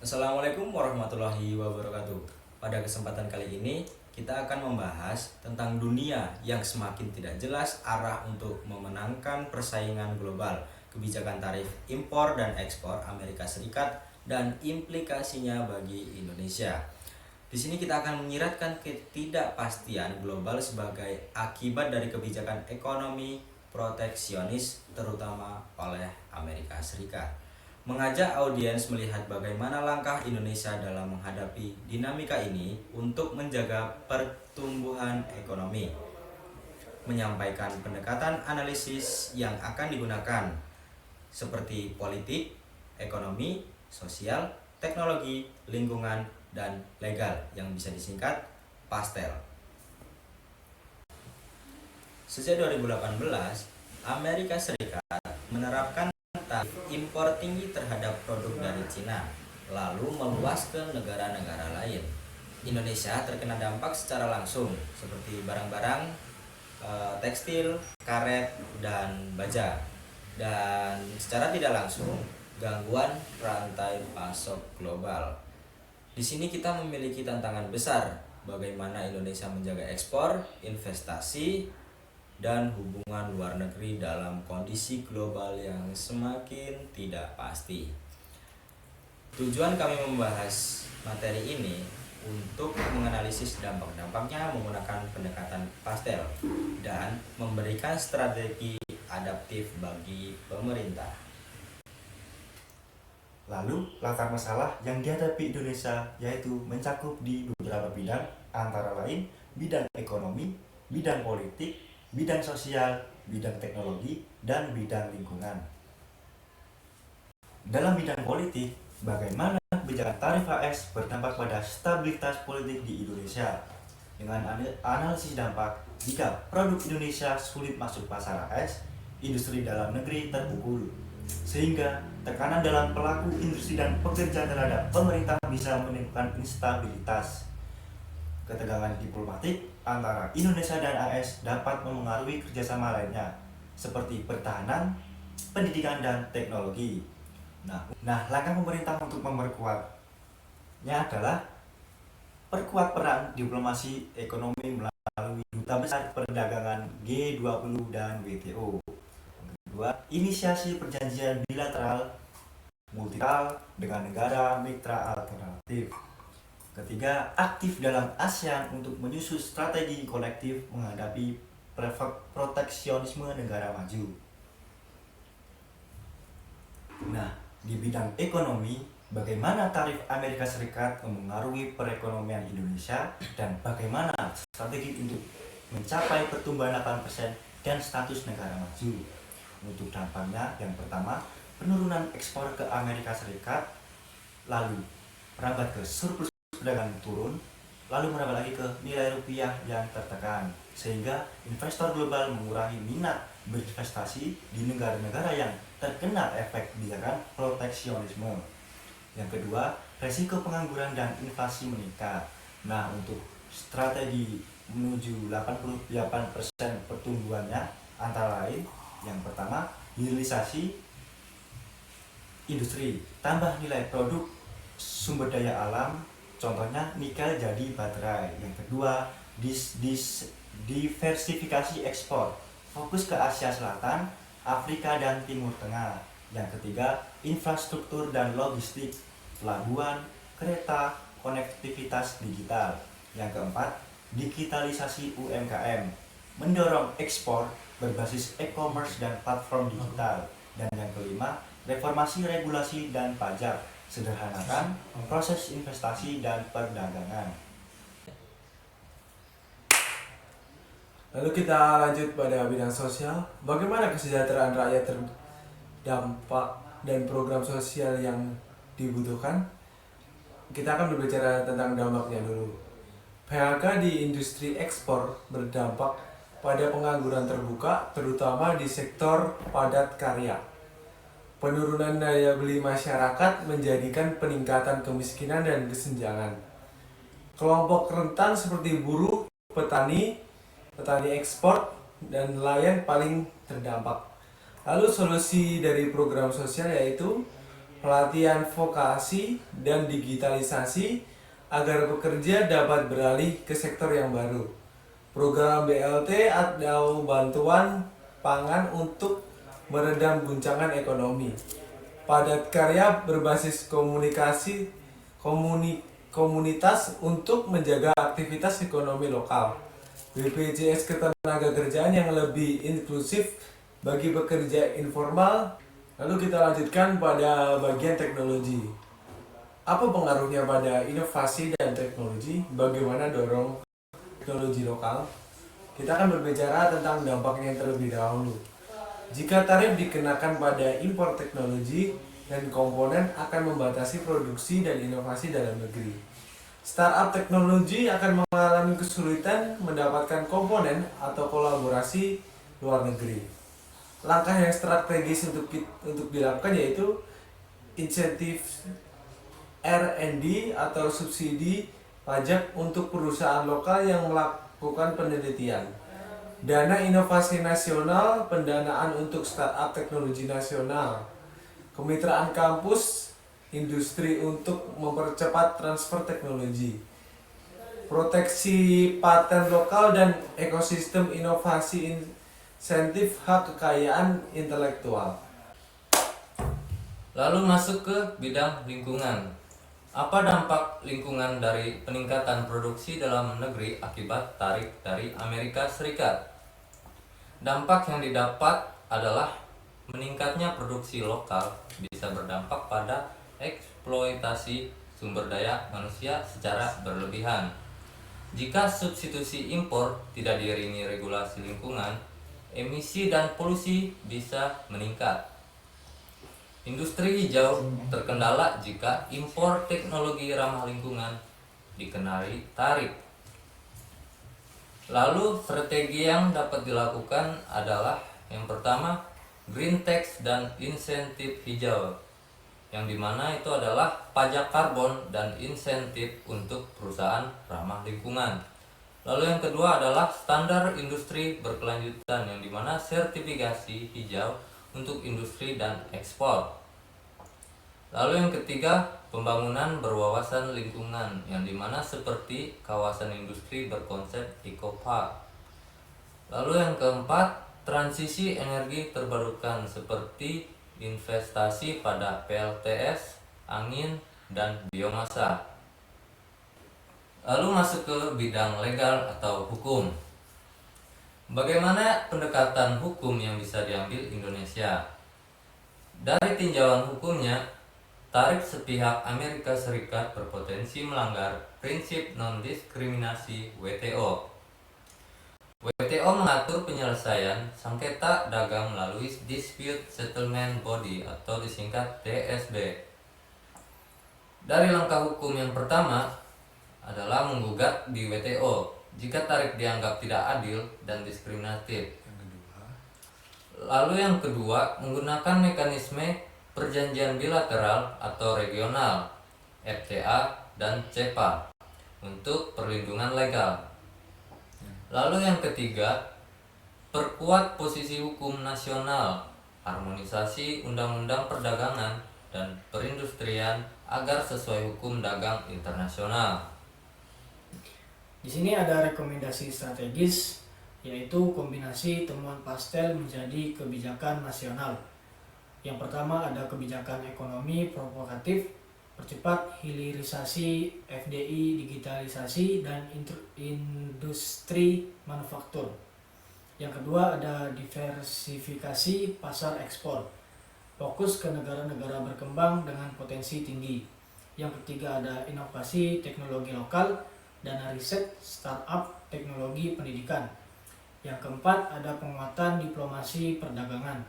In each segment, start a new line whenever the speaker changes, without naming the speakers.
Assalamualaikum warahmatullahi wabarakatuh. Pada kesempatan kali ini, kita akan membahas tentang dunia yang semakin tidak jelas arah untuk memenangkan persaingan global, kebijakan tarif impor dan ekspor Amerika Serikat, dan implikasinya bagi Indonesia. Di sini kita akan menyiratkan ketidakpastian global sebagai akibat dari kebijakan ekonomi proteksionis terutama oleh Amerika Serikat. Mengajak audiens melihat bagaimana langkah Indonesia dalam menghadapi dinamika ini untuk menjaga pertumbuhan ekonomi, menyampaikan pendekatan analisis yang akan digunakan seperti politik, ekonomi, sosial, teknologi, lingkungan, dan legal yang bisa disingkat PASTEL. Sejak 2018, Amerika Serikat menerapkan tarif impor tinggi terhadap produk dari Cina, lalu meluas ke negara-negara lain. Indonesia terkena dampak secara langsung seperti barang-barang tekstil, karet, dan baja. Dan secara tidak langsung, gangguan rantai pasok global. Di sini kita memiliki tantangan besar bagaimana Indonesia menjaga ekspor, investasi, dan hubungan luar negeri dalam kondisi global yang semakin tidak pasti. Tujuan kami membahas materi ini untuk menganalisis dampak-dampaknya menggunakan pendekatan pastel dan memberikan strategi adaptif bagi pemerintah.
Lalu, latar masalah yang dihadapi Indonesia yaitu mencakup di beberapa bidang, antara lain bidang ekonomi, bidang politik, bidang sosial, bidang teknologi, dan bidang lingkungan. Dalam bidang politik, bagaimana kebijakan tarif AS berdampak pada stabilitas politik di Indonesia? Dengan analisis dampak, jika produk Indonesia sulit masuk pasar AS, industri dalam negeri terpukul, sehingga tekanan dalam pelaku industri dan pekerja terhadap pemerintah bisa menimbulkan instabilitas. Ketegangan diplomatik antara Indonesia dan AS dapat memengaruhi kerjasama lainnya, seperti pertahanan, pendidikan, dan teknologi. Langkah pemerintah untuk memperkuatnya adalah perkuat peran diplomasi ekonomi melalui Duta Besar Perdagangan G20 dan WTO. Kedua, inisiasi perjanjian bilateral multilateral dengan negara mitra alternatif. Ketiga, aktif dalam ASEAN untuk menyusun strategi kolektif menghadapi proteksionisme negara maju. Di bidang ekonomi, bagaimana tarif Amerika Serikat mempengaruhi perekonomian Indonesia dan bagaimana strategi untuk mencapai pertumbuhan 8% dan status negara maju. Untuk dampaknya, yang pertama, penurunan ekspor ke Amerika Serikat, lalu merambat ke surplus perdagangan turun, lalu merambat lagi ke nilai rupiah yang tertekan, sehingga investor global mengurangi minat berinvestasi di negara-negara yang terkena efek kebijakan proteksionisme. Yang kedua, resiko pengangguran dan inflasi meningkat. Untuk strategi menuju 88% pertumbuhannya antara lain, yang pertama, hilirisasi industri, tambah nilai produk sumber daya alam, contohnya nikel jadi baterai. Yang kedua, diversifikasi ekspor, fokus ke Asia Selatan, Afrika, dan Timur Tengah. Yang ketiga, infrastruktur dan logistik, pelabuhan, kereta, konektivitas digital. Yang keempat, digitalisasi UMKM, mendorong ekspor berbasis e-commerce dan platform digital. Dan yang kelima, reformasi regulasi dan pajak, sederhanakan proses investasi dan perdagangan.
Lalu kita lanjut pada bidang sosial. Bagaimana kesejahteraan rakyat terdampak dan program sosial yang dibutuhkan? Kita akan berbicara tentang dampaknya dulu. PHK di industri ekspor berdampak pada pengangguran terbuka, terutama di sektor padat karya. Penurunan daya beli masyarakat menjadikan peningkatan kemiskinan dan kesenjangan. Kelompok rentan seperti buruh, petani ekspor, dan nelayan paling terdampak. Lalu solusi dari program sosial yaitu pelatihan vokasi, dan digitalisasi agar pekerja dapat beralih ke sektor yang baru. Program BLT atau bantuan pangan untuk meredam guncangan ekonomi. Padat karya berbasis komunitas untuk menjaga aktivitas ekonomi lokal. BPJS Ketenagakerjaan yang lebih inklusif bagi pekerja informal. Lalu kita lanjutkan pada bagian teknologi. Apa pengaruhnya pada inovasi dan teknologi? Bagaimana dorong teknologi lokal? Kita akan berbicara tentang dampaknya terlebih dahulu. Jika tarif dikenakan pada impor teknologi dan komponen akan membatasi produksi dan inovasi dalam negeri. Startup teknologi akan mengalami kesulitan mendapatkan komponen atau kolaborasi luar negeri. Langkah yang strategis untuk dilakukan yaitu insentif R&D atau subsidi pajak untuk perusahaan lokal yang melakukan penelitian, dana inovasi nasional, pendanaan untuk startup teknologi nasional, kemitraan kampus, industri untuk mempercepat transfer teknologi, proteksi paten lokal dan ekosistem inovasi, insentif hak kekayaan intelektual.
Lalu masuk ke bidang lingkungan. Apa dampak lingkungan dari peningkatan produksi dalam negeri akibat tarif dari Amerika Serikat? Dampak yang didapat adalah meningkatnya produksi lokal bisa berdampak pada eksploitasi sumber daya manusia secara berlebihan. Jika substitusi impor tidak diiringi regulasi lingkungan, emisi dan polusi bisa meningkat. Industri hijau terkendala jika impor teknologi ramah lingkungan dikenai tarif. Lalu strategi yang dapat dilakukan adalah yang pertama, green tax dan insentif hijau, yang dimana itu adalah pajak karbon dan insentif untuk perusahaan ramah lingkungan. Lalu yang kedua adalah standar industri berkelanjutan, yang dimana sertifikasi hijau untuk industri dan ekspor. Lalu yang ketiga, pembangunan berwawasan lingkungan, yang dimana seperti kawasan industri berkonsep eco-park. Lalu yang keempat, transisi energi terbarukan seperti investasi pada PLTS, angin, dan biomasa. Lalu masuk ke bidang legal atau hukum. Bagaimana pendekatan hukum yang bisa diambil Indonesia? Dari tinjauan hukumnya, tarif sepihak Amerika Serikat berpotensi melanggar prinsip non-diskriminasi WTO. WTO mengatur penyelesaian sengketa dagang melalui Dispute Settlement Body atau disingkat DSB. Dari langkah hukum yang pertama adalah menggugat di WTO jika tarif dianggap tidak adil dan diskriminatif. Lalu yang kedua, menggunakan mekanisme perjanjian bilateral atau regional FTA dan CEPA untuk perlindungan legal. Lalu yang ketiga, perkuat posisi hukum nasional, harmonisasi undang-undang perdagangan dan perindustrian agar sesuai hukum dagang internasional.
Di sini ada rekomendasi strategis, yaitu kombinasi temuan pastel menjadi kebijakan nasional. Yang pertama ada kebijakan ekonomi provokatif, percepat hilirisasi FDI, digitalisasi, dan industri manufaktur. Yang kedua ada diversifikasi pasar ekspor, fokus ke negara-negara berkembang dengan potensi tinggi. Yang ketiga ada inovasi teknologi lokal, dana riset, startup, teknologi pendidikan. Yang keempat ada penguatan diplomasi perdagangan,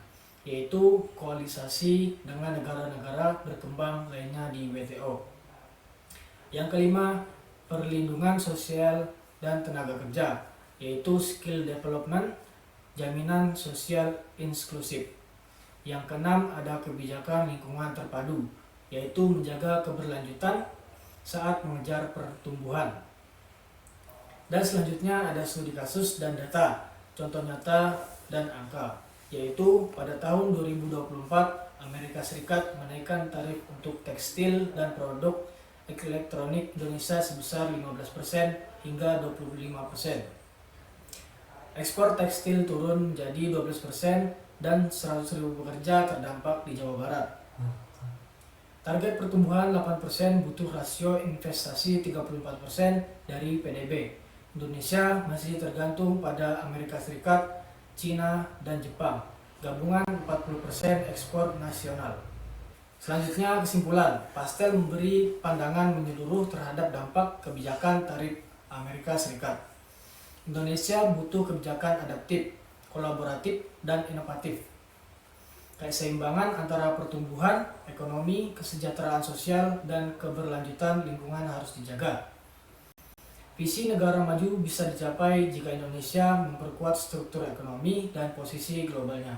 yaitu koalisasi dengan negara-negara berkembang lainnya di WTO. Yang kelima, perlindungan sosial dan tenaga kerja, yaitu skill development, jaminan sosial inklusif. Yang keenam, ada kebijakan lingkungan terpadu, yaitu menjaga keberlanjutan saat mengejar pertumbuhan. Dan selanjutnya ada studi kasus dan data, contoh nyata dan angka, yaitu pada tahun 2024 Amerika Serikat menaikkan tarif untuk tekstil dan produk elektronik Indonesia sebesar 15% hingga 25%. Ekspor tekstil turun menjadi 12% dan 100.000 pekerja terdampak di Jawa Barat. Target pertumbuhan 8% butuh rasio investasi 34% dari PDB. Indonesia masih tergantung pada Amerika Serikat, Cina, dan Jepang. Gabungan 40% ekspor nasional. Selanjutnya kesimpulan, Pastel memberi pandangan menyeluruh terhadap dampak kebijakan tarif Amerika Serikat. Indonesia butuh kebijakan adaptif, kolaboratif, dan inovatif. Keseimbangan antara pertumbuhan, ekonomi, kesejahteraan sosial, dan keberlanjutan lingkungan harus dijaga. Visi negara maju bisa dicapai jika Indonesia memperkuat struktur ekonomi dan posisi globalnya.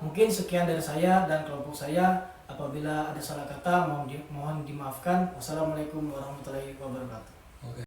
Mungkin sekian dari saya dan kelompok saya. Apabila ada salah kata, mohon dimaafkan. Wassalamualaikum warahmatullahi wabarakatuh.